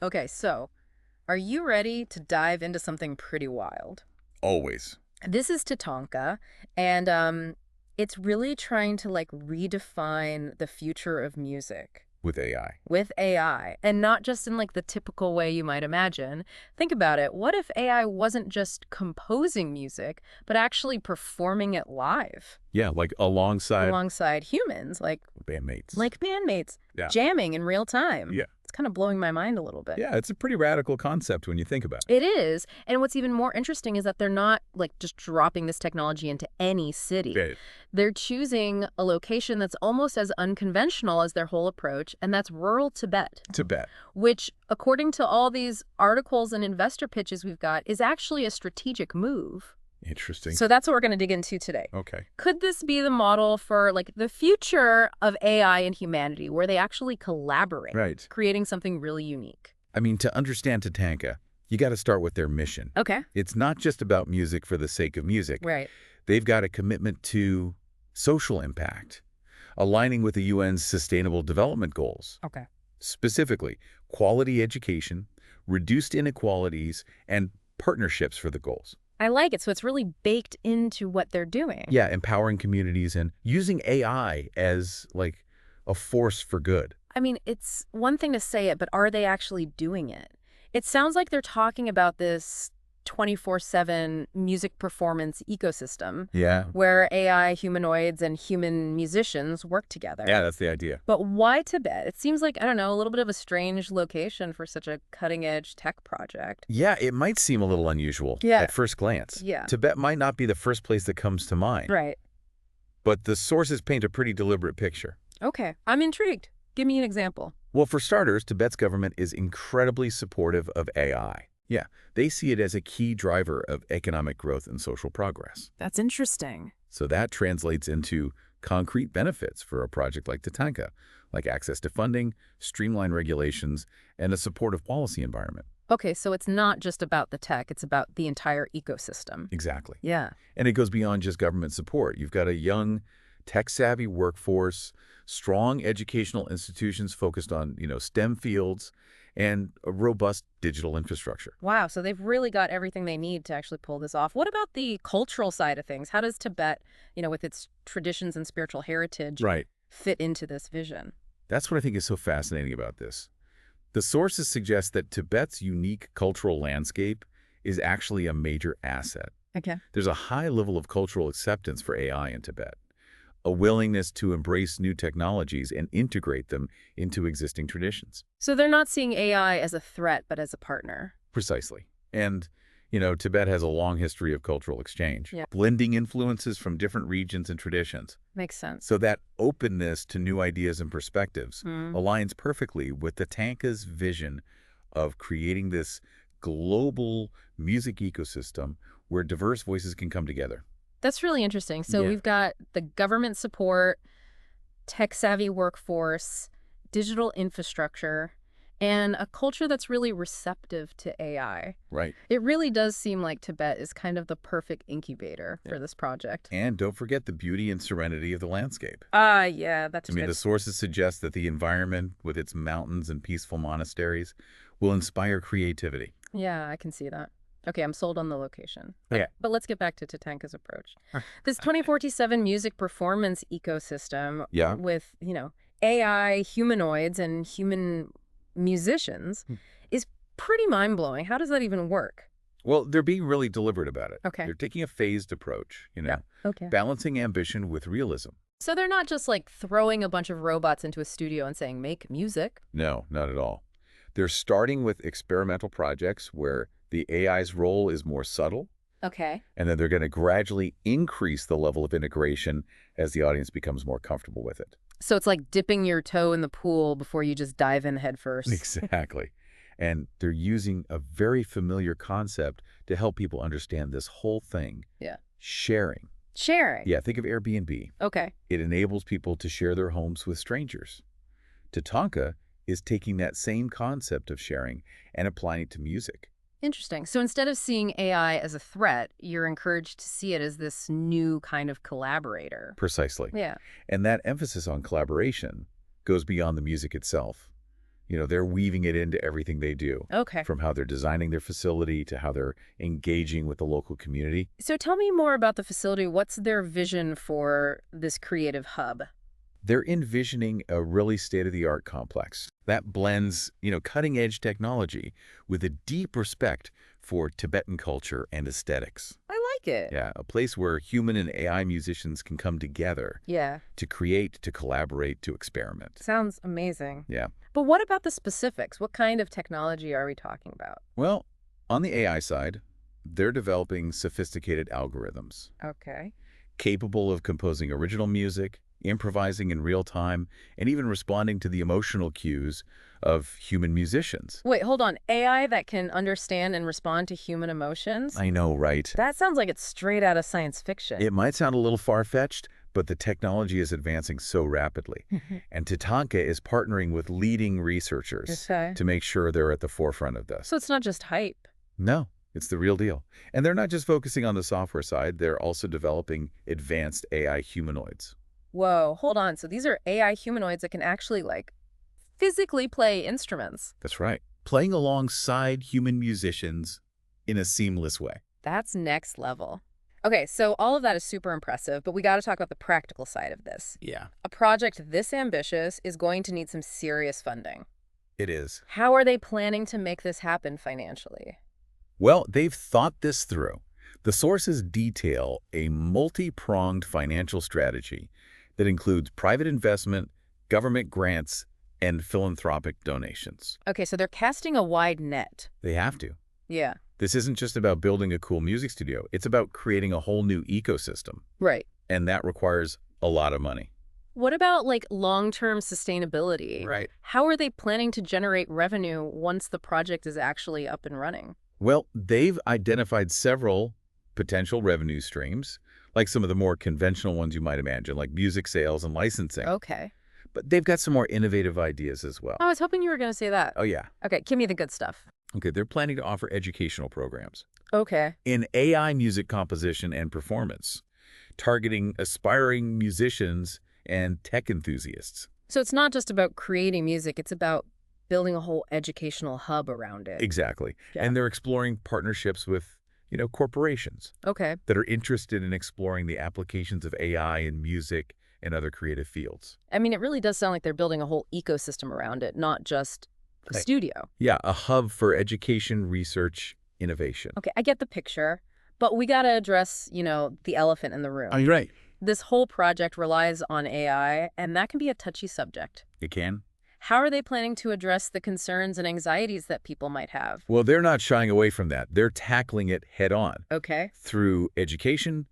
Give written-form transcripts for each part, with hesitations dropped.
Okay, so are you ready to dive into something pretty wild? Always. This is TATANKA, and it's really trying to like redefine the future of music With AI. with AI, and not just in like the typical way you might imagine. Think about it. What if AI wasn't just composing music, but actually performing it live Yeah, like alongside alongside humans, bandmates. like bandmates, Yeah. jamming in real time? Yeah. It's kind of blowing my mind a little bit. Yeah, it's a pretty radical concept when you think about it. It is. And what's even more interesting is that they're not like just dropping this technology into any city. Right. They're choosing a location that's almost as unconventional as their whole approach, and that's rural Tibet, Tibet. which, according to all these articles and investor pitches we've got, is actually a strategic move. Interesting. So that's what we're going to dig into today. Okay. Could this be the model for like the future of AI and humanity, where they actually collaborate, Right. creating something really unique? I mean, to understand TATANKA, you got to start with their mission. Okay. It's not just about music for the sake of music. Right. They've got a commitment to social impact, aligning with the UN's Sustainable Development Goals. Okay. Specifically, quality education, reduced inequalities, and partnerships for the goals. I like it. So it's really baked into what they're doing. Yeah, empowering communities and using AI as like a force for good. I mean, it's one thing to say it, but are they actually doing it? It sounds like they're talking about this 24/7 music performance ecosystem Yeah. where AI, humanoids, and human musicians work together. Yeah, that's the idea. But why Tibet? It seems like, I don't know, a little bit of a strange location for such a cutting-edge tech project. Yeah, it might seem a little unusual Yeah. at first glance. Yeah. Tibet might not be the first place that comes to mind, Right. but the sources paint a pretty deliberate picture. Okay. I'm intrigued. Give me an example. Well, for starters, Tibet's government is incredibly supportive of AI. Yeah, they see it as a key driver of economic growth and social progress. That's interesting. So that translates into concrete benefits for a project like TATANKA, like access to funding, streamlined regulations, and a supportive policy environment. Okay, so it's not just about the tech, it's about the entire ecosystem. Exactly. Yeah. And it goes beyond just government support. You've got a young, tech-savvy workforce, strong educational institutions focused on, STEM fields, and a robust digital infrastructure. Wow, so they've really got everything they need to actually pull this off. What about the cultural side of things? How does Tibet, with its traditions and spiritual heritage, Right. fit into this vision? That's what I think is so fascinating about this. The sources suggest that Tibet's unique cultural landscape is actually a major asset. Okay. There's a high level of cultural acceptance for AI in Tibet, a willingness to embrace new technologies and integrate them into existing traditions. So they're not seeing AI as a threat, but as a partner. Precisely. And, Tibet has a long history of cultural exchange, Yeah. blending influences from different regions and traditions. Makes sense. So that openness to new ideas and perspectives Hmm. aligns perfectly with the TATANKA's vision of creating this global music ecosystem where diverse voices can come together. That's really interesting. So Yeah. we've got the government support, tech-savvy workforce, digital infrastructure, and a culture that's really receptive to AI. Right. It really does seem like Tibet is kind of the perfect incubator Yeah. for this project. And don't forget the beauty and serenity of the landscape. Yeah, that's I mean, good. the sources suggest that the environment, with its mountains and peaceful monasteries, will inspire creativity. Yeah, I can see that. Okay, I'm sold on the location. Yeah. But let's get back to TATANKA's approach. This 24/7 music performance ecosystem Yeah. with, AI, humanoids, and human musicians is pretty mind-blowing. How does that even work? Well, they're being really deliberate about it. Okay. They're taking a phased approach, Okay. balancing ambition with realism. So they're not just like throwing a bunch of robots into a studio and saying, make music. No, not at all. They're starting with experimental projects where the AI's role is more subtle, Okay. and then they're going to gradually increase the level of integration as the audience becomes more comfortable with it. So it's like dipping your toe in the pool before you just dive in head first. Exactly. And they're using a very familiar concept to help people understand this whole thing. Yeah. Sharing. Sharing. Yeah, think of Airbnb. Okay. It enables people to share their homes with strangers. TATANKA is taking that same concept of sharing and applying it to music. Interesting. So instead of seeing AI as a threat, you're encouraged to see it as this new kind of collaborator. Precisely. Yeah. And that emphasis on collaboration goes beyond the music itself. They're weaving it into everything they do, Okay. from how they're designing their facility to how they're engaging with the local community. So tell me more about the facility. What's their vision for this creative hub? They're envisioning a really state-of-the-art complex that blends, cutting-edge technology with a deep respect for Tibetan culture and aesthetics. I like it. Yeah, a place where human and AI musicians can come together Yeah. to create, to collaborate, to experiment. Sounds amazing. Yeah. But what about the specifics? What kind of technology are we talking about? Well, on the AI side, they're developing sophisticated algorithms Okay. capable of composing original music, improvising in real time, and even responding to the emotional cues of human musicians. Wait, hold on. AI that can understand and respond to human emotions? I know, right? That sounds like it's straight out of science fiction. It might sound a little far-fetched, but the technology is advancing so rapidly. And TATANKA is partnering with leading researchers Okay. to make sure they're at the forefront of this. So it's not just hype. No, it's the real deal. And they're not just focusing on the software side, they're also developing advanced AI humanoids. Whoa, hold on. So these are AI humanoids that can actually, physically play instruments. That's right. Playing alongside human musicians in a seamless way. That's next level. Okay, so all of that is super impressive, but we got to talk about the practical side of this. Yeah, A project this ambitious is going to need some serious funding. it is. How are they planning to make this happen financially? Well, they've thought this through. The sources detail a multi-pronged financial strategy that includes private investment, government grants, and philanthropic donations. Okay, so they're casting a wide net. They have to. Yeah. This isn't just about building a cool music studio. It's about creating a whole new ecosystem. Right. And that requires a lot of money. What about, long-term sustainability? Right. How are they planning to generate revenue once the project is actually up and running? Well, they've identified several potential revenue streams, like some of the more conventional ones you might imagine, like music sales and licensing. Okay. But they've got some more innovative ideas as well. I was hoping you were going to say that. Oh, yeah. Okay, give me the good stuff. Okay, they're planning to offer educational programs Okay. in AI music composition and performance, targeting aspiring musicians and tech enthusiasts. So it's not just about creating music, it's about building a whole educational hub around it. Exactly. Yeah. And they're exploring partnerships with, corporations Okay. that are interested in exploring the applications of AI in music and other creative fields. I mean, it really does sound like they're building a whole ecosystem around it, not just a Right. studio. Yeah, a hub for education, research, innovation. Okay, I get the picture, but we got to address, the elephant in the room. Oh, you're right. This whole project relies on AI, and that can be a touchy subject. It can. How are they planning to address the concerns and anxieties that people might have? Well, they're not shying away from that. They're tackling it head on Okay. through education,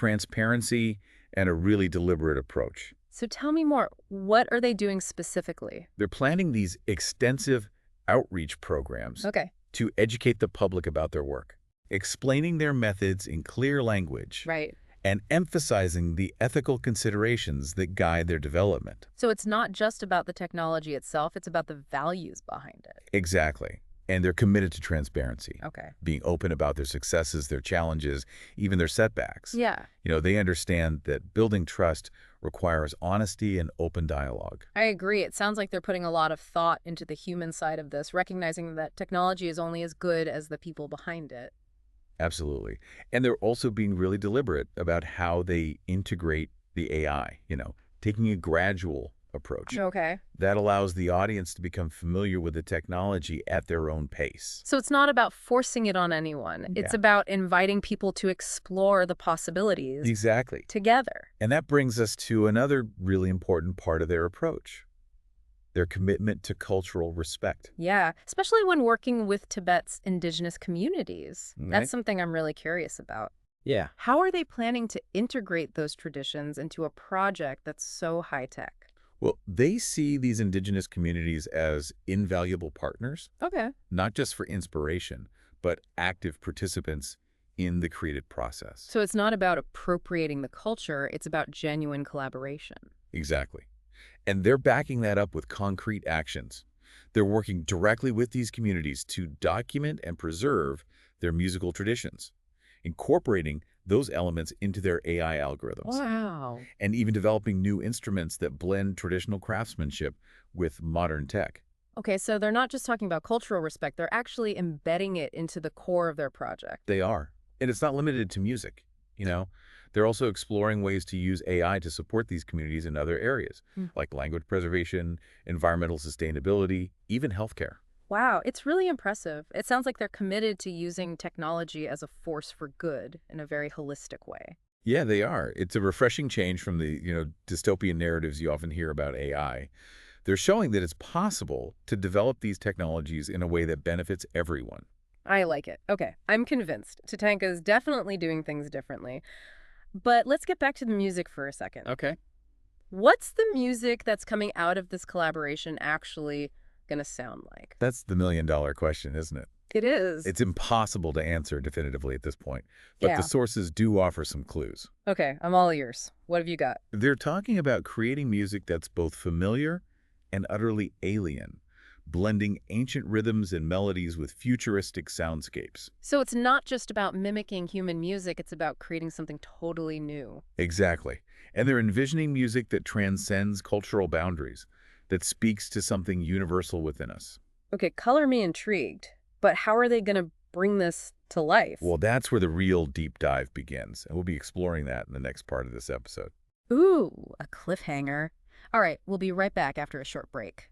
transparency, and a really deliberate approach. So tell me more. What are they doing specifically? They're planning these extensive outreach programs Okay. to educate the public about their work, explaining their methods in clear language, Right. and emphasizing the ethical considerations that guide their development. So it's not just about the technology itself, it's about the values behind it. Exactly. And they're committed to transparency, Okay. being open about their successes, their challenges, even their setbacks. Yeah, They understand that building trust requires honesty and open dialogue. I agree. It sounds like they're putting a lot of thought into the human side of this, recognizing that technology is only as good as the people behind it. Absolutely. And they're also being really deliberate about how they integrate the AI, taking a gradual approach. Okay. That allows the audience to become familiar with the technology at their own pace. So it's not about forcing it on anyone. It's Yeah. about inviting people to explore the possibilities Exactly. together. And that brings us to another really important part of their approach, their commitment to cultural respect. Yeah, especially when working with Tibet's indigenous communities. Right. That's something I'm really curious about. Yeah. How are they planning to integrate those traditions into a project that's so high-tech? Well, they see these indigenous communities as invaluable partners, Okay. not just for inspiration, but active participants in the creative process. So it's not about appropriating the culture, it's about genuine collaboration. Exactly. And they're backing that up with concrete actions. They're working directly with these communities to document and preserve their musical traditions, incorporating those elements into their AI algorithms, Wow. and even developing new instruments that blend traditional craftsmanship with modern tech. Okay, so they're not just talking about cultural respect, they're actually embedding it into the core of their project. They are. And it's not limited to music, you know. They're also exploring ways to use AI to support these communities in other areas, Hmm. like language preservation, environmental sustainability, even healthcare. Wow, it's really impressive. It sounds like they're committed to using technology as a force for good in a very holistic way. Yeah, they are. It's a refreshing change from the, dystopian narratives you often hear about AI. They're showing that it's possible to develop these technologies in a way that benefits everyone. I like it. Okay, I'm convinced. TATANKA is definitely doing things differently. But let's get back to the music for a second. Okay. What's the music that's coming out of this collaboration actually going to sound like? That's the million-dollar question, isn't it? It is. It's impossible to answer definitively at this point, but the Yeah. sources do offer some clues. Okay, I'm all ears. What have you got? They're talking about creating music that's both familiar and utterly alien, blending ancient rhythms and melodies with futuristic soundscapes. So it's not just about mimicking human music, it's about creating something totally new. Exactly. And they're envisioning music that transcends cultural boundaries, that speaks to something universal within us. Okay, color me intrigued. But how are they going to bring this to life? Well, that's where the real deep dive begins, and we'll be exploring that in the next part of this episode. Ooh, a cliffhanger. All right, we'll be right back after a short break.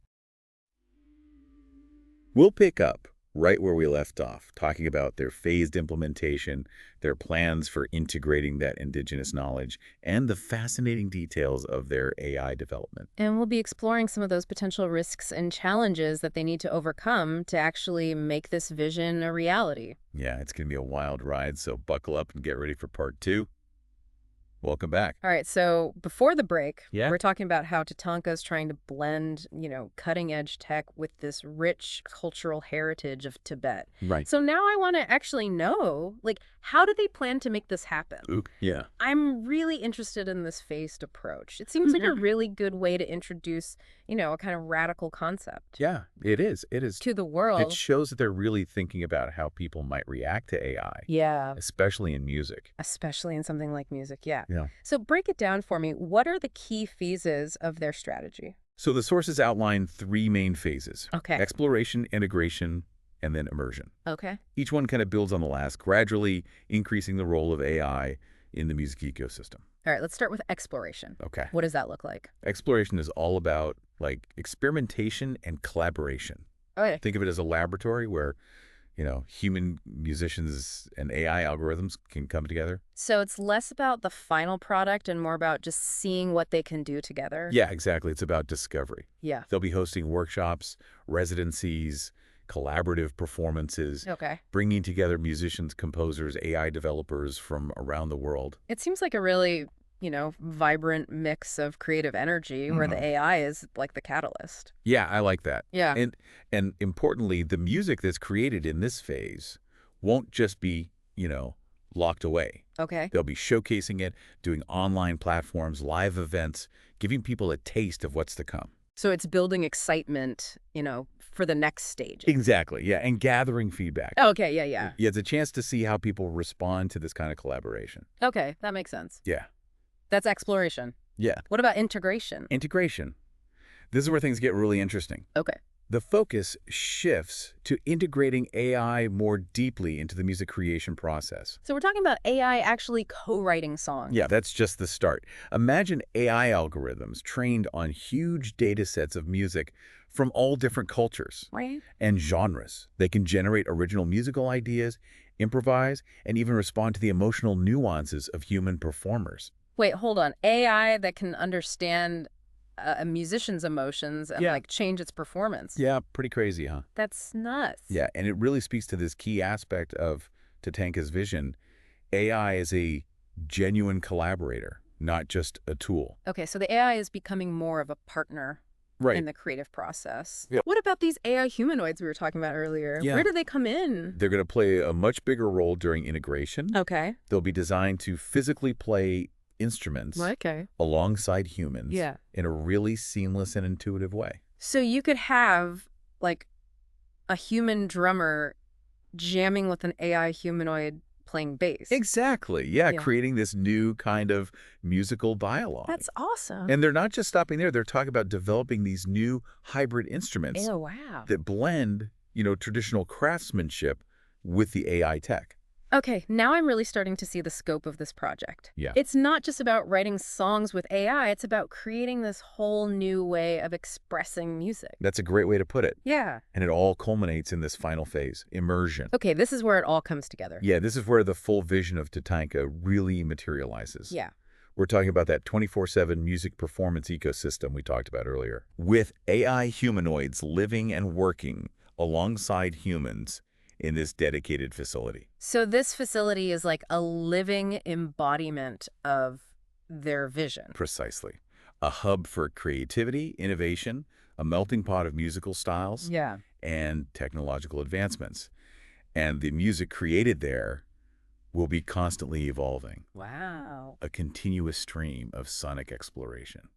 We'll pick up right where we left off, talking about their phased implementation, their plans for integrating that indigenous knowledge, and the fascinating details of their AI development. And we'll be exploring some of those potential risks and challenges that they need to overcome to actually make this vision a reality. Yeah, it's going to be a wild ride, so buckle up and get ready for part 2. Welcome back. All right, so before the break, Yeah? we're talking about how Tatanka is trying to blend, cutting-edge tech with this rich cultural heritage of Tibet. Right. So now I want to actually know, how do they plan to make this happen? Ooh, yeah. I'm really interested in this phased approach. It seems like a really good way to introduce, a kind of radical concept Yeah, it is. It is. to the It world. shows that they're really thinking about how people might react to AI, Yeah, especially in music. especially in something like music. Yeah. Yeah. So break it down for me. What are the key phases of their strategy? So the sources outline 3 main phases: Okay. exploration, integration, and then immersion. Okay. Each one kind of builds on the last, gradually increasing the role of AI in the music ecosystem. All right, let's start with exploration. Okay. What does that look like? Exploration is all about experimentation and collaboration. Okay. Think of it as a laboratory where, human musicians and AI algorithms can come together. So it's less about the final product and more about just seeing what they can do together? Yeah, exactly. It's about discovery. Yeah. They'll be hosting workshops, residencies, collaborative performances, Okay. bringing together musicians, composers, AI developers from around the world. It seems like a really, vibrant mix of creative energy where the AI is like the catalyst. Yeah, I like that. Yeah. And importantly, the music that's created in this phase won't just be, locked away. Okay. They'll be showcasing it, doing online platforms, live events, giving people a taste of what's to come. So it's building excitement, for the next stage. Exactly, yeah, and gathering feedback. Okay, yeah. Yeah, it's a chance to see how people respond to this kind of collaboration. Okay, that makes sense. Yeah. That's exploration. Yeah. What about integration? Integration. This is where things get really interesting. Okay. The focus shifts to integrating AI more deeply into the music creation process. So we're talking about AI actually co-writing songs. Yeah, that's just the start. Imagine AI algorithms trained on huge data sets of music from all different cultures Right. and genres. They can generate original musical ideas, improvise, and even respond to the emotional nuances of human performers. Wait, hold on. AI that can understand a musician's emotions and Yeah. change its performance. Yeah, pretty crazy, huh? That's nuts. Yeah, and it really speaks to this key aspect of TATANKA's vision. AI is a genuine collaborator, not just a tool. Okay, so the AI is becoming more of a partner in the creative process. Yep. What about these AI humanoids we were talking about earlier? Yeah. Where do they come in? They're going to play a much bigger role during integration. Okay. They'll be designed to physically play instruments Okay. alongside humans Yeah. in a really seamless and intuitive way. So you could have a human drummer jamming with an AI humanoid playing bass. Exactly. Yeah, Yeah. creating this new kind of musical dialogue. That's awesome. And they're not just stopping there. They're talking about developing these new hybrid instruments Oh, wow. that blend, traditional craftsmanship with the AI tech. Okay, now I'm really starting to see the scope of this project. Yeah. It's not just about writing songs with AI, it's about creating this whole new way of expressing music. That's a great way to put it. Yeah. And it all culminates in this final phase, immersion. Okay, this is where it all comes together. Yeah, this is where the full vision of TATANKA really materializes. Yeah. We're talking about that 24/7 music performance ecosystem we talked about earlier. With AI humanoids living and working alongside humans in this dedicated facility. So this facility is like a living embodiment of their vision. Precisely. A hub for creativity, innovation, a melting pot of musical styles, Yeah. and technological advancements. And the music created there will be constantly evolving. Wow. A continuous stream of sonic exploration.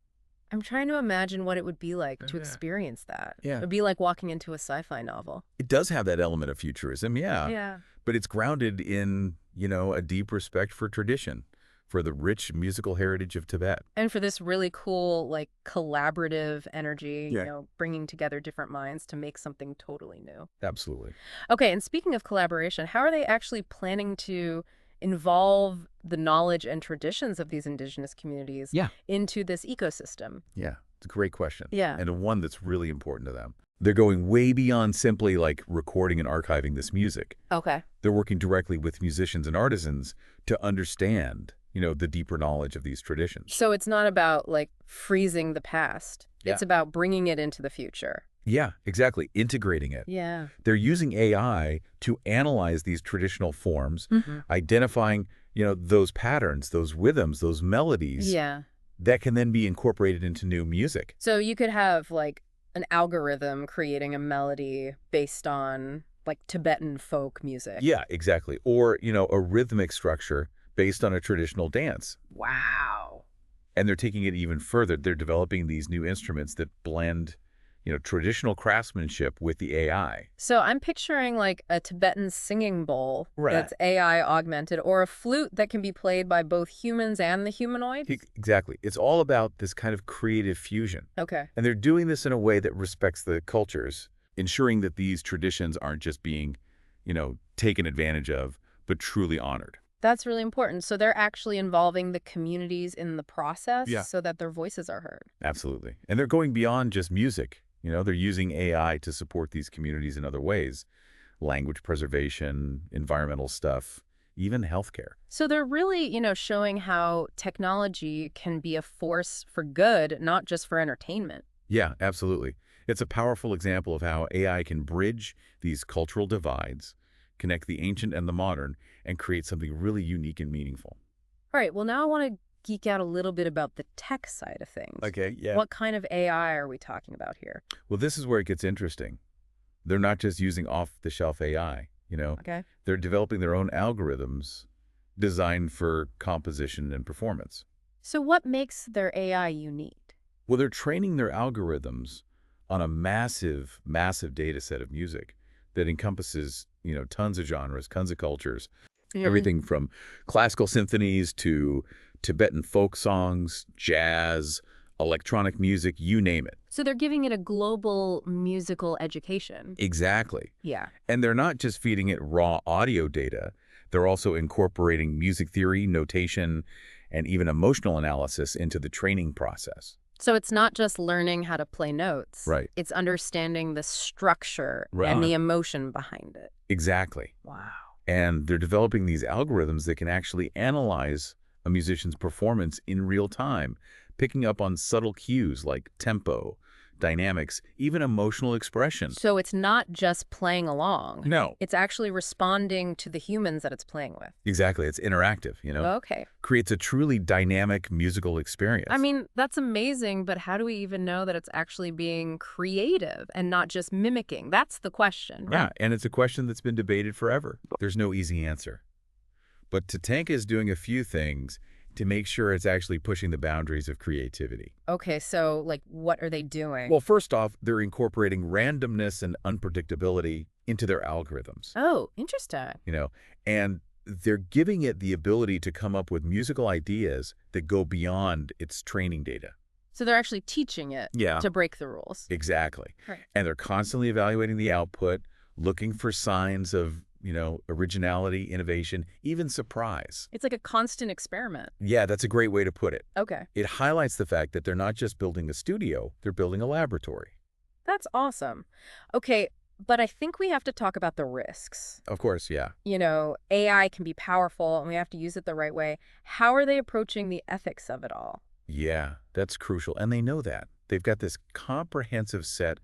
I'm trying to imagine what it would be like to Yeah. experience that. Yeah. It would be like walking into a sci-fi novel. It does have that element of futurism, yeah. Yeah. But it's grounded in, a deep respect for tradition, for the rich musical heritage of Tibet. And for this really cool, like, collaborative energy, Yeah. bringing together different minds to make something totally new. Absolutely. Okay, and speaking of collaboration, how are they actually planning to involve the knowledge and traditions of these indigenous communities Yeah. into this ecosystem? Yeah, it's a great question. Yeah. And one that's really important to them. They're going way beyond simply like recording and archiving this music. Okay. They're working directly with musicians and artisans to understand, the deeper knowledge of these traditions. So it's not about, like, freezing the past. Yeah. It's about bringing it into the future. Yeah, exactly. Integrating it. Yeah. They're using AI to analyze these traditional forms, identifying, those patterns, those rhythms, those melodies Yeah. that can then be incorporated into new music. So you could have, like, an algorithm creating a melody based on, like, Tibetan folk music. Yeah, exactly. Or, a rhythmic structure based on a traditional dance. Wow. And they're taking it even further. They're developing these new instruments that blend, traditional craftsmanship with the AI. So I'm picturing, like, a Tibetan singing bowl Right. that's AI augmented, or a flute that can be played by both humans and the humanoids? Exactly. It's all about this kind of creative fusion. Okay. And they're doing this in a way that respects the cultures, ensuring that these traditions aren't just being, taken advantage of, but truly honored. That's really important. So they're actually involving the communities in the process Yeah. so that their voices are heard. Absolutely. And they're going beyond just music. They're using AI to support these communities in other ways. Language preservation, environmental stuff, even healthcare. So they're really, showing how technology can be a force for good, not just for entertainment. Yeah, absolutely. It's a powerful example of how AI can bridge these cultural divides, connect the ancient and the modern, and create something really unique and meaningful. All right, well, now I want to geek out a little bit about the tech side of things. Okay, yeah. What kind of AI are we talking about here? Well, this is where it gets interesting. They're not just using off-the-shelf AI, Okay. They're developing their own algorithms designed for composition and performance. So what makes their AI unique? Well, they're training their algorithms on a massive, massive data set of music that encompasses, tons of genres, tons of cultures, everything from classical symphonies to Tibetan folk songs, jazz, electronic music, you name it. So they're giving it a global musical education. Exactly. Yeah. And they're not just feeding it raw audio data. They're also incorporating music theory, notation, and even emotional analysis into the training process. So it's not just learning how to play notes. Right. It's understanding the structure Right. and the emotion behind it. Exactly. Wow. And they're developing these algorithms that can actually analyze a musician's performance in real time, picking up on subtle cues like tempo, dynamics, even emotional expression. So it's not just playing along. No. It's actually responding to the humans that it's playing with. Exactly. It's interactive, Okay. Creates a truly dynamic musical experience. I mean, that's amazing, but how do we even know that it's actually being creative and not just mimicking? That's the question. Yeah, and it's a question that's been debated forever. There's no easy answer. But TATANKA is doing a few things to make sure it's actually pushing the boundaries of creativity. Okay, so, like, what are they doing? Well, first off, they're incorporating randomness and unpredictability into their algorithms, Oh, interesting. and they're giving it the ability to come up with musical ideas that go beyond its training data. So they're actually teaching it Yeah. to break the rules. Exactly. Right. And they're constantly evaluating the output, looking for signs of, originality, innovation, even surprise. It's like a constant experiment. Yeah, that's a great way to put it. Okay. It highlights the fact that they're not just building a studio, they're building a laboratory. That's awesome. Okay, but I think we have to talk about the risks. Of course, yeah. AI can be powerful and we have to use it the right way. How are they approaching the ethics of it all? Yeah, that's crucial. And they know that. They've got this comprehensive set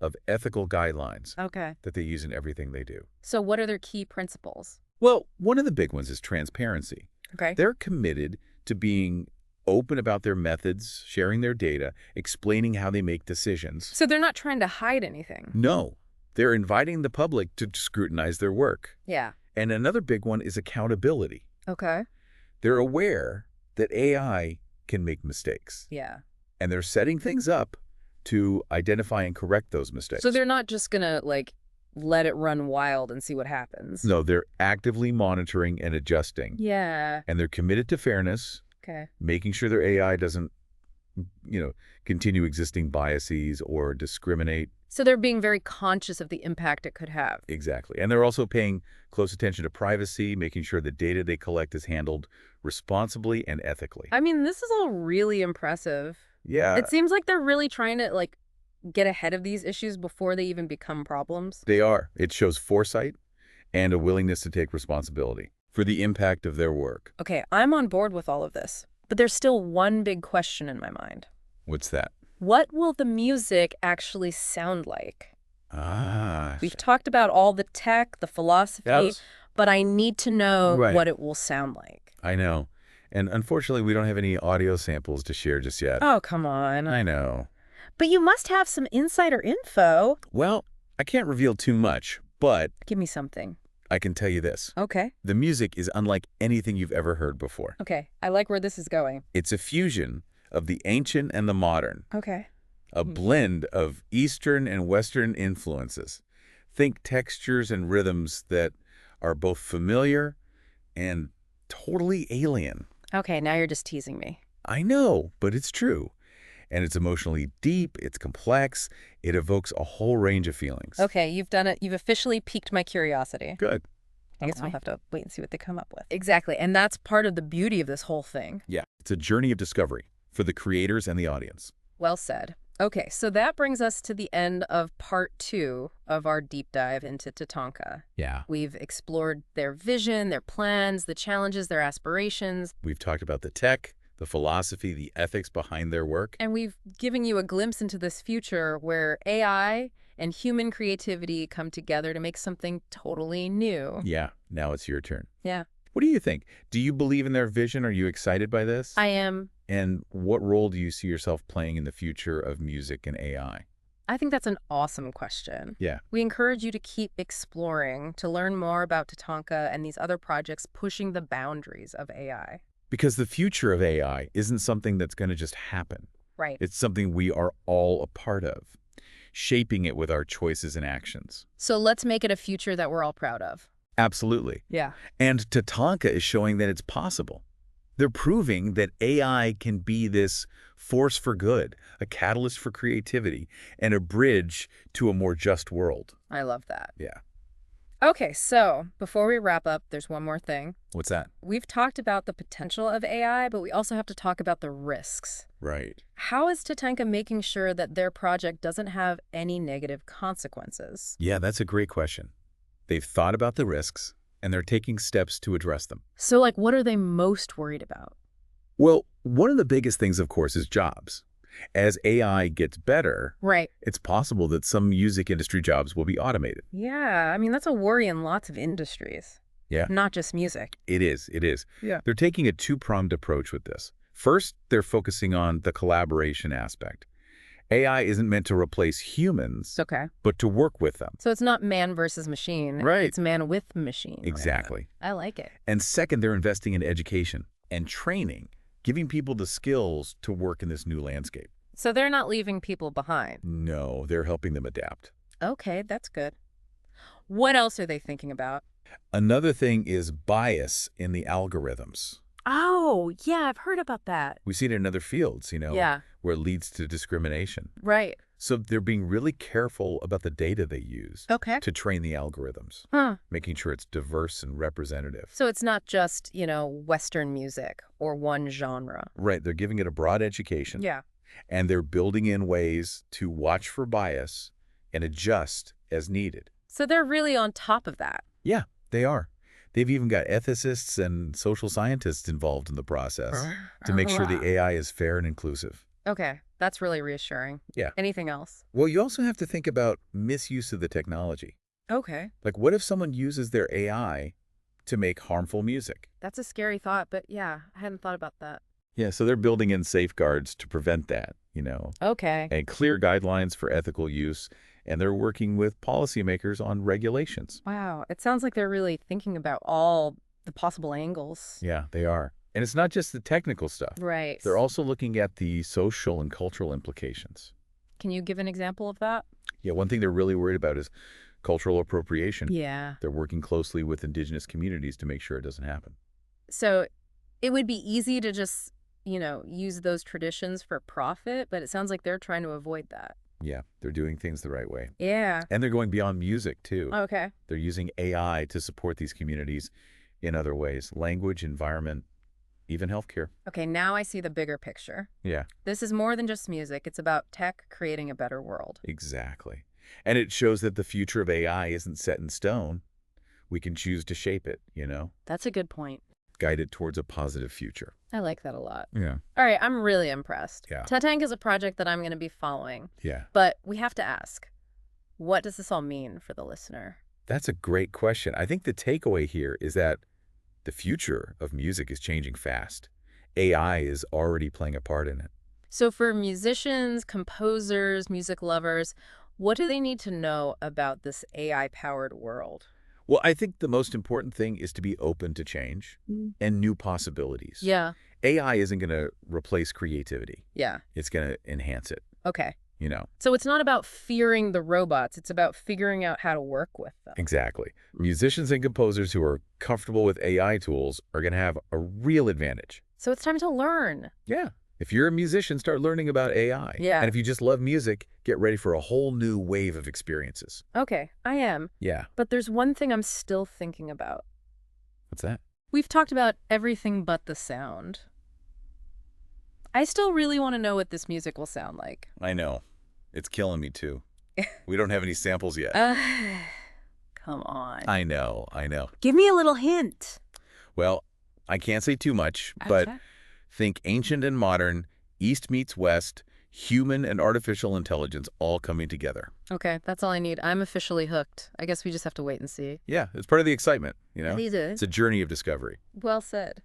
of ethical guidelines Okay. that they use in everything they do. So what are their key principles? Well, one of the big ones is transparency. Okay. They're committed to being open about their methods, sharing their data, explaining how they make decisions. So they're not trying to hide anything. No, they're inviting the public to scrutinize their work. Yeah. And another big one is accountability. Okay. They're aware that AI can make mistakes. Yeah. And they're setting things up to identify and correct those mistakes. So they're not just going to, let it run wild and see what happens. No, they're actively monitoring and adjusting. Yeah. And they're committed to fairness, Okay. making sure their AI doesn't, continue existing biases or discriminate. So they're being very conscious of the impact it could have. Exactly. And they're also paying close attention to privacy, making sure the data they collect is handled responsibly and ethically. I mean, this is all really impressive. Yeah, It seems like they're really trying to, get ahead of these issues before they even become problems. they are. It shows foresight and a willingness to take responsibility for the impact of their work. Okay, I'm on board with all of this, but there's still one big question in my mind. What's that? What will the music actually sound like? Ah, We've talked about all the tech, the philosophy, yes. but I need to know Right. what it will sound like. I know. And unfortunately, we don't have any audio samples to share just yet. Oh, come on. I know. But you must have some insider info. Well, I can't reveal too much, but Give me something. I can tell you this. Okay. The music is unlike anything you've ever heard before. Okay, I like where this is going. It's a fusion of the ancient and the modern, Okay. a blend of Eastern and Western influences. Think textures and rhythms that are both familiar and totally alien. Okay, now you're just teasing me. I know, but it's true. And it's emotionally deep, it's complex, it evokes a whole range of feelings. Okay, you've done it. You've officially piqued my curiosity. Good. I guess we'll have to wait and see what they come up with. Exactly, and that's part of the beauty of this whole thing. Yeah, it's a journey of discovery for the creators and the audience. Well said. Okay, so that brings us to the end of part 2 of our deep dive into TATANKA. Yeah. We've explored their vision, their plans, the challenges, their aspirations, We've talked about the tech, the philosophy, the ethics behind their work. and we've given you a glimpse into this future where AI and human creativity come together to make something totally new. Yeah, now it's your turn. Yeah. What do you think? Do you believe in their vision? Are you excited by this? I am. And what role do you see yourself playing in the future of music and AI? I think that's an awesome question. Yeah. We encourage you to keep exploring, to learn more about TATANKA and these other projects pushing the boundaries of AI. Because the future of AI isn't something that's going to just happen. Right. It's something we are all a part of, shaping it with our choices and actions. So let's make it a future that we're all proud of. Absolutely. Yeah. And TATANKA is showing that it's possible. They're proving that AI can be this force for good, a catalyst for creativity, and a bridge to a more just world. I love that. Yeah. Okay, so before we wrap up, there's one more thing. What's that? We've talked about the potential of AI, but we also have to talk about the risks. Right. How is TATANKA making sure that their project doesn't have any negative consequences? Yeah, that's a great question. They've thought about the risks, and they're taking steps to address them. So, what are they most worried about? Well, one of the biggest things, of course, is jobs. As AI gets better, Right. it's possible that some music industry jobs will be automated. Yeah, I mean, that's a worry in lots of industries. Yeah. Not just music. It is. It is. Yeah. They're taking a two-pronged approach with this. First, they're focusing on the collaboration aspect. AI isn't meant to replace humans, Okay. but to work with them. So it's not man versus machine. Right. It's man with machine. Exactly. I like it. And second, they're investing in education and training, giving people the skills to work in this new landscape. So they're not leaving people behind. No, they're helping them adapt. Okay, that's good. What else are they thinking about? Another thing is bias in the algorithms. Oh, yeah, I've heard about that. We see it in other fields, Yeah, where it leads to discrimination. right. So they're being really careful about the data they use Okay. to train the algorithms, Huh. making sure it's diverse and representative. So it's not just, Western music or one genre. Right, they're giving it a broad education, Yeah. and they're building in ways to watch for bias and adjust as needed. So they're really on top of that. Yeah, they are. They've even got ethicists and social scientists involved in the process to make sure the AI is fair and inclusive. Okay, that's really reassuring. Yeah. Anything else? Well, you also have to think about misuse of the technology. Okay. Like, what if someone uses their AI to make harmful music? That's a scary thought, but yeah, I hadn't thought about that. Yeah, so they're building in safeguards to prevent that, Okay. and clear guidelines for ethical use, and they're working with policymakers on regulations. Wow, it sounds like they're really thinking about all the possible angles. Yeah, they are. And it's not just the technical stuff. Right. They're also looking at the social and cultural implications. Can you give an example of that? Yeah, one thing they're really worried about is cultural appropriation. Yeah. They're working closely with indigenous communities to make sure it doesn't happen. So it would be easy to just, use those traditions for profit, but it sounds like they're trying to avoid that. Yeah, they're doing things the right way. Yeah. And they're going beyond music, too. Okay. They're using AI to support these communities in other ways: language, environment, even healthcare. Okay, now I see the bigger picture. Yeah, This is more than just music. It's about tech creating a better world. exactly. And it shows that the future of AI isn't set in stone. We can choose to shape it, That's a good point. guide it towards a positive future. I like that a lot. Yeah. All right, I'm really impressed. Yeah. TATANKA is a project that I'm going to be following. Yeah. But we have to ask, what does this all mean for the listener? That's a great question. I think the takeaway here is that the future of music is changing fast. AI is already playing a part in it. So for musicians, composers, music lovers, what do they need to know about this AI-powered world? Well, I think the most important thing is to be open to change and new possibilities. Yeah. AI isn't going to replace creativity. Yeah. It's going to enhance it, Okay. you know? So it's not about fearing the robots. It's about figuring out how to work with them. Exactly. Musicians and composers who are comfortable with AI tools are going to have a real advantage. So it's time to learn. Yeah. If you're a musician, start learning about AI. Yeah. And if you just love music, get ready for a whole new wave of experiences. Okay, I am. Yeah. But there's one thing I'm still thinking about. What's that? We've talked about everything but the sound. I still really want to know what this music will sound like. I know. It's killing me, too. We don't have any samples yet. Come on. I know. Give me a little hint. Well, I can't say too much, but Okay. think ancient and modern, East meets West, human and artificial intelligence all coming together. Okay, that's all I need. I'm officially hooked. I guess we just have to wait and see. Yeah, it's part of the excitement, you know? These are. It's a journey of discovery. Well said.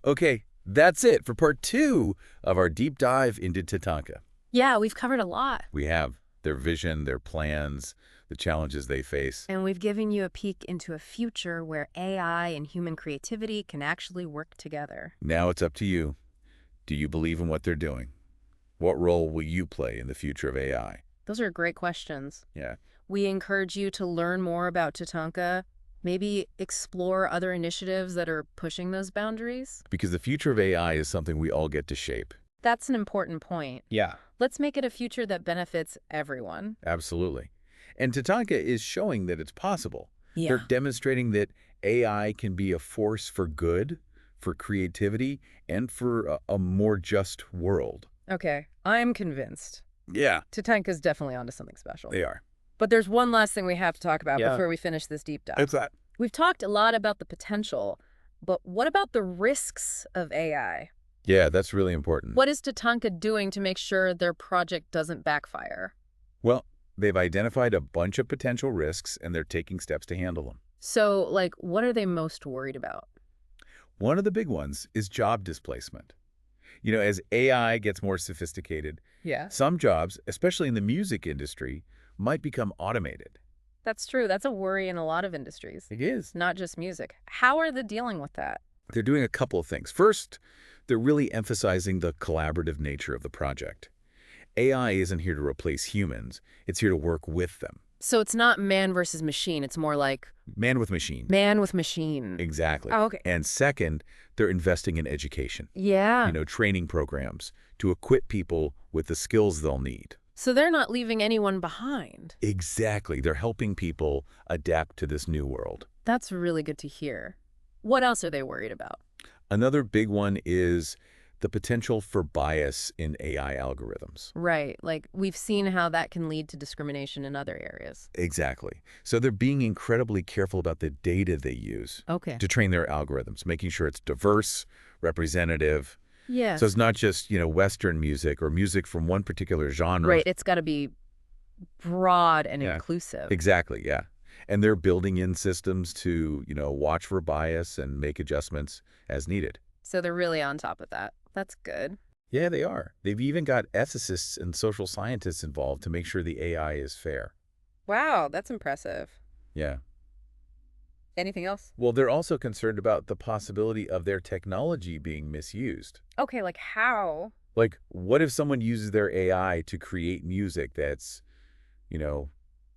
Okay, that's it for part 2 of our deep dive into TATANKA. Yeah, we've covered a lot. We have their vision, their plans, the challenges they face. And we've given you a peek into a future where AI and human creativity can actually work together. Now it's up to you. Do you believe in what they're doing? What role will you play in the future of AI? Those are great questions. Yeah. We encourage you to learn more about TATANKA, maybe explore other initiatives that are pushing those boundaries. Because the future of AI is something we all get to shape. That's an important point. Yeah. Let's make it a future that benefits everyone. Absolutely. And TATANKA is showing that it's possible. Yeah. They're demonstrating that AI can be a force for good, for creativity, and for a more just world. Okay, I'm convinced. Yeah, TATANKA's definitely onto something special. they are. But there's one last thing we have to talk about Yeah. before we finish this deep dive. It's that. We've talked a lot about the potential, but what about the risks of AI? Yeah, that's really important. What is TATANKA doing to make sure their project doesn't backfire? Well, they've identified a bunch of potential risks, and they're taking steps to handle them. So, like, what are they most worried about? One of the big ones is job displacement. You know, as AI gets more sophisticated, Yeah. some jobs, especially in the music industry, might become automated. That's true. That's a worry in a lot of industries, It is. not just music. How are they dealing with that? They're doing a couple of things. First, they're really emphasizing the collaborative nature of the project. AI isn't here to replace humans. It's here to work with them. So it's not man versus machine. It's more like Man with machine. man with machine. Exactly. Oh, okay. And second, they're investing in education. Yeah. Training programs to equip people with the skills they'll need. So they're not leaving anyone behind. Exactly. They're helping people adapt to this new world. That's really good to hear. What else are they worried about? Another big one is the potential for bias in AI algorithms. Right. Like, we've seen how that can lead to discrimination in other areas. Exactly. So they're being incredibly careful about the data they use Okay. to train their algorithms, making sure it's diverse, representative. Yes. So it's not just, Western music or music from one particular genre. Right. It's got to be broad and Yeah. inclusive. Exactly, yeah. And they're building in systems to, watch for bias and make adjustments as needed. So they're really on top of that. That's good. Yeah, they are. They've even got ethicists and social scientists involved to make sure the AI is fair. Wow, that's impressive. Yeah. Anything else? Well, they're also concerned about the possibility of their technology being misused. Okay, like how? Like, what if someone uses their AI to create music that's,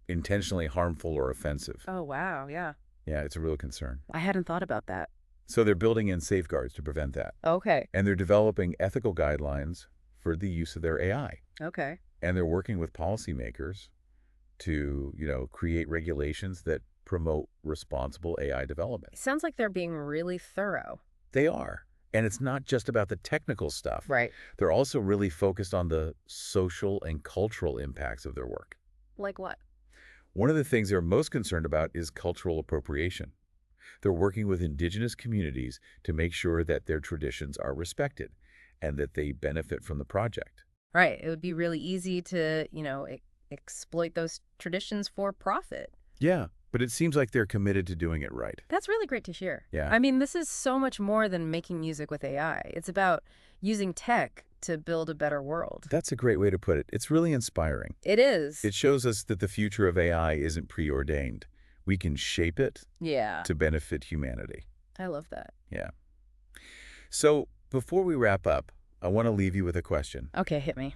intentionally harmful or offensive? Oh, wow, yeah. Yeah, it's a real concern. I hadn't thought about that. So they're building in safeguards to prevent that. Okay, And they're developing ethical guidelines for the use of their AI. okay. And they're working with policymakers to, create regulations that promote responsible AI development. It sounds like they're being really thorough. They are. And it's not just about the technical stuff. Right. They're also really focused on the social and cultural impacts of their work. Like what? One of the things they're most concerned about is cultural appropriation. They're working with indigenous communities to make sure that their traditions are respected and that they benefit from the project. Right. It would be really easy to, exploit those traditions for profit. Yeah, but it seems like they're committed to doing it right. That's really great to hear. Yeah. I mean, this is so much more than making music with AI. It's about using tech to build a better world. That's a great way to put it. It's really inspiring. It is. It shows us that the future of AI isn't preordained. We can shape it Yeah. to benefit humanity. I love that. Yeah. So before we wrap up, I want to leave you with a question. Okay, hit me.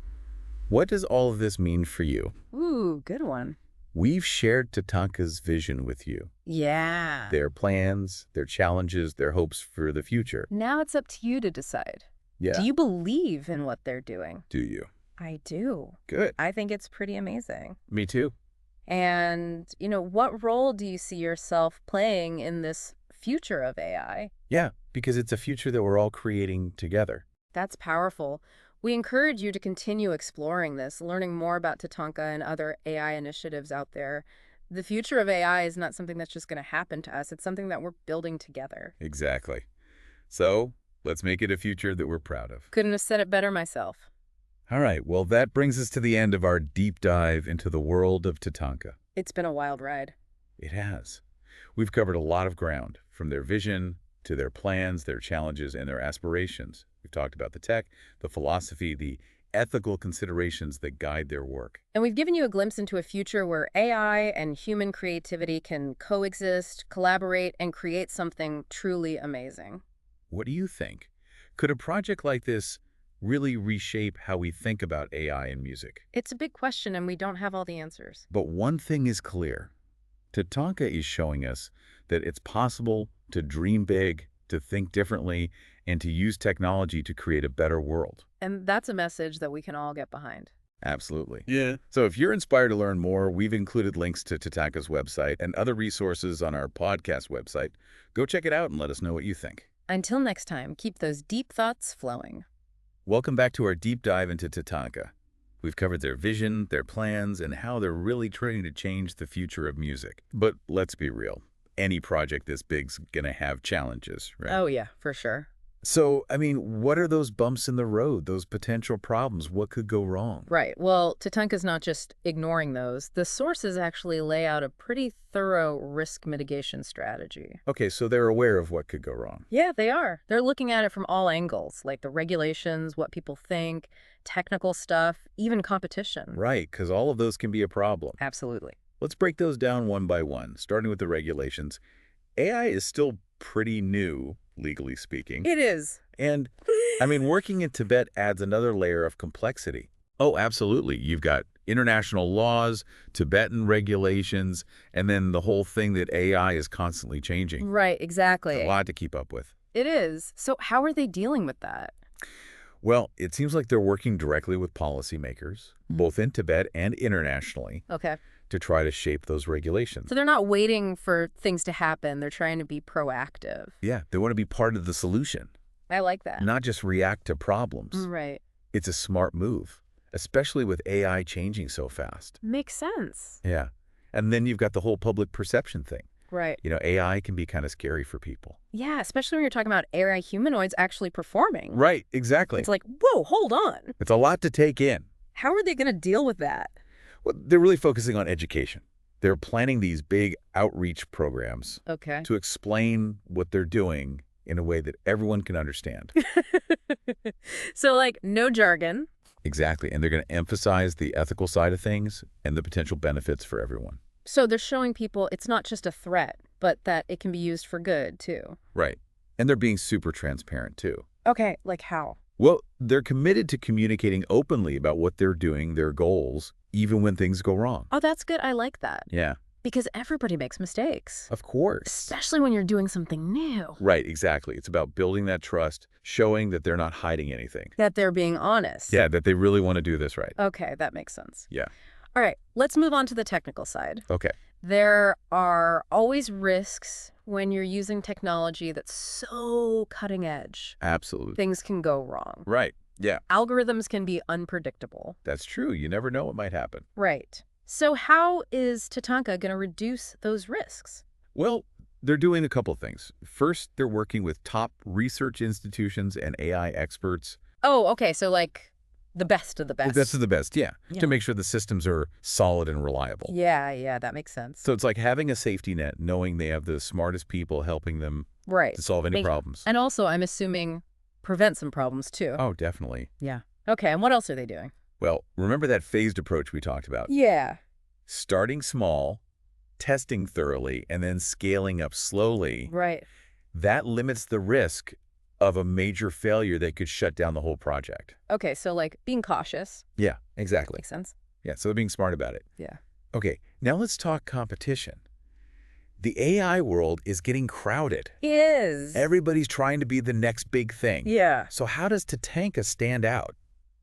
What does all of this mean for you? Ooh, good one. We've shared TATANKA's vision with you. Yeah. Their plans, their challenges, their hopes for the future. Now it's up to you to decide. Yeah. Do you believe in what they're doing? Do you? I do. Good. I think it's pretty amazing. Me too. And, what role do you see yourself playing in this future of AI? Yeah, because it's a future that we're all creating together. That's powerful. We encourage you to continue exploring this, learning more about TATANKA and other AI initiatives out there. The future of AI is not something that's just going to happen to us. It's something that we're building together. Exactly. So let's make it a future that we're proud of. Couldn't have said it better myself. All right, well, that brings us to the end of our deep dive into the world of TATANKA. It's been a wild ride. It has. We've covered a lot of ground, from their vision to their plans, their challenges, and their aspirations. We've talked about the tech, the philosophy, the ethical considerations that guide their work. And we've given you a glimpse into a future where AI and human creativity can coexist, collaborate, and create something truly amazing. What do you think? Could a project like this really reshape how we think about AI in music? It's a big question, and we don't have all the answers. But one thing is clear. TATANKA is showing us that it's possible to dream big, to think differently, and to use technology to create a better world. And that's a message that we can all get behind. Absolutely. Yeah. So if you're inspired to learn more, we've included links to TATANKA's website and other resources on our podcast website. Go check it out and let us know what you think. Until next time, keep those deep thoughts flowing. Welcome back to our deep dive into TATANKA. We've covered their vision, their plans, and how they're really trying to change the future of music. But let's be real. Any project this big's gonna have challenges, right? Oh, yeah, for sure. So, what are those bumps in the road, those potential problems? What could go wrong? Right. Well, TATANKA's not just ignoring those. The sources actually lay out a pretty thorough risk mitigation strategy. Okay, so they're aware of what could go wrong. Yeah, they are. They're looking at it from all angles, like the regulations, what people think, technical stuff, even competition. Right, because all of those can be a problem. Absolutely. Let's break those down one by one, starting with the regulations. AI is still pretty new, legally speaking. It is. And, working in Tibet adds another layer of complexity. Oh, absolutely. You've got international laws, Tibetan regulations, and then the whole thing that AI is constantly changing. Right, It's a exactly. lot to keep up with. It is. So how are they dealing with that? Well, it seems like they're working directly with policymakers, both in Tibet and internationally, Okay. to try to shape those regulations. So they're not waiting for things to happen. They're trying to be proactive. Yeah, they want to be part of the solution, I like that. not just react to problems. Right. It's a smart move, especially with AI changing so fast. Makes sense. Yeah. And then you've got the whole public perception thing. Right. AI can be kind of scary for people. Yeah, especially when you're talking about AI humanoids actually performing. Right, exactly. It's like, whoa, hold on. It's a lot to take in. How are they going to deal with that? Well, they're really focusing on education. They're planning these big outreach programs Okay. to explain what they're doing in a way that everyone can understand. So, like, no jargon. Exactly. And they're going to emphasize the ethical side of things and the potential benefits for everyone. So they're showing people it's not just a threat, but that it can be used for good, too. Right. And they're being super transparent, too. Okay, like how? Well, they're committed to communicating openly about what they're doing, their goals, even when things go wrong. Oh, that's good. I like that. Yeah, Because everybody makes mistakes, of course. especially when you're doing something new. Right, exactly. It's about building that trust, showing that they're not hiding anything. That they're being honest. Yeah, that they really want to do this right. Okay, that makes sense. Yeah. All right, let's move on to the technical side. Okay. There are always risks when you're using technology that's so cutting edge. Absolutely. Things can go wrong. Right. Yeah, Algorithms can be unpredictable. that's true. You never know what might happen. Right. So how is TATANKA going to reduce those risks? Well, they're doing a couple of things. First, they're working with top research institutions and AI experts. Oh, okay. So like the best of the The best. best of the best, yeah, Yeah. to make sure the systems are solid and reliable. Yeah, that makes sense. So it's like having a safety net, knowing they have the smartest people helping them Right. to solve any Make- problems. And also, I'm assuming prevent some problems too. Oh, definitely. Yeah. Okay, and what else are they doing? Well, remember that phased approach we talked about? Yeah. Starting small, testing thoroughly, and then scaling up slowly. Right. That limits the risk of a major failure that could shut down the whole project. Okay, so like being cautious. Yeah, exactly. Makes sense. Yeah, so they're being smart about it. Yeah. Okay, now let's talk competition. The AI world is getting crowded. Is. Everybody's trying to be the next big thing. Yeah. So how does TATANKA stand out?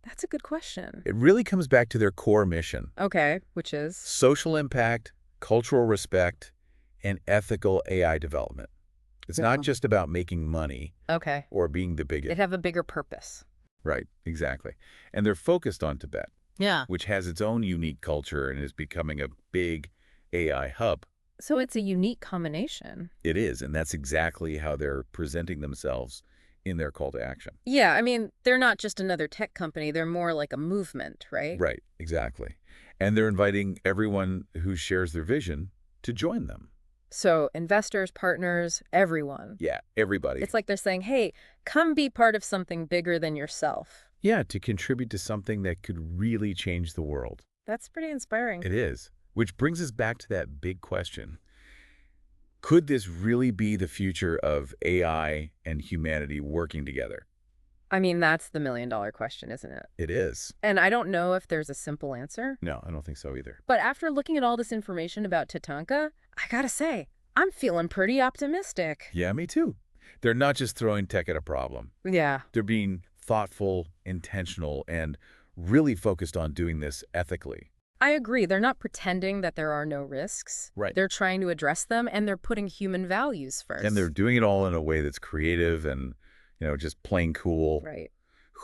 That's a good question. It really comes back to their core mission: Okay, which is? social impact, cultural respect, and ethical AI development. It's not just about making money Okay. or being the They biggest. have a bigger purpose. Right, exactly. And they're focused on Tibet, Yeah. which has its own unique culture and is becoming a big AI hub. So it's a unique combination. It is, and that's exactly how they're presenting themselves in their call to action. Yeah, I mean, they're not just another tech company. They're more like a movement, right? Right, exactly. And they're inviting everyone who shares their vision to join them. So investors, partners, everyone. Yeah, everybody. It's like they're saying, hey, come be part of something bigger than yourself. Yeah, to contribute to something that could really change the world. That's pretty inspiring. It is. Which brings us back to that big question. Could this really be the future of AI and humanity working together? I mean, that's the million-dollar question, isn't it? It is. And I don't know if there's a simple answer. No, I don't think so either. But after looking at all this information about TATANKA, I gotta say, I'm feeling pretty optimistic. Yeah, me too. They're not just throwing tech at a problem. Yeah. They're being thoughtful, intentional, and really focused on doing this ethically. I agree. They're not pretending that there are no risks. Right. They're trying to address them, and they're putting human values first. And they're doing it all in a way that's creative and, just plain cool. Right.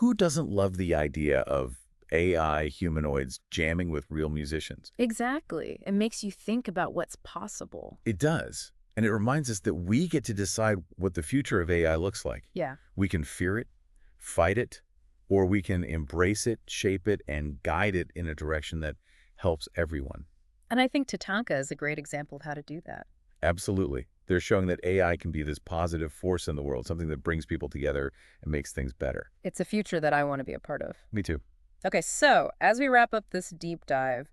Who doesn't love the idea of AI humanoids jamming with real musicians? Exactly. It makes you think about what's possible. It does. And it reminds us that we get to decide what the future of AI looks like. Yeah. We can fear it, fight it, or we can embrace it, shape it, and guide it in a direction that helps everyone. And I think TATANKA is a great example of how to do that. Absolutely. They're showing that AI can be this positive force in the world, something that brings people together and makes things better. It's a future that I want to be a part of. Me too. Okay, so as we wrap up this deep dive,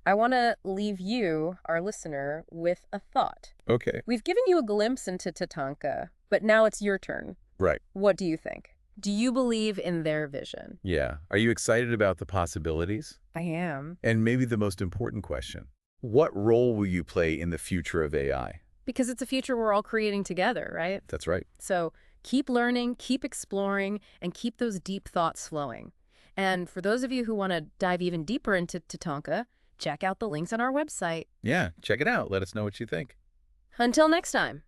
I want to leave you, our listener, with a thought. Okay. We've given you a glimpse into TATANKA, but now it's your turn. Right. What do you think? Do you believe in their vision? Yeah. Are you excited about the possibilities? I am. And maybe the most important question, what role will you play in the future of AI? Because it's a future we're all creating together, right? That's right. So keep learning, keep exploring, and keep those deep thoughts flowing. And for those of you who want to dive even deeper into TATANKA, check out the links on our website. Yeah, check it out. Let us know what you think. Until next time.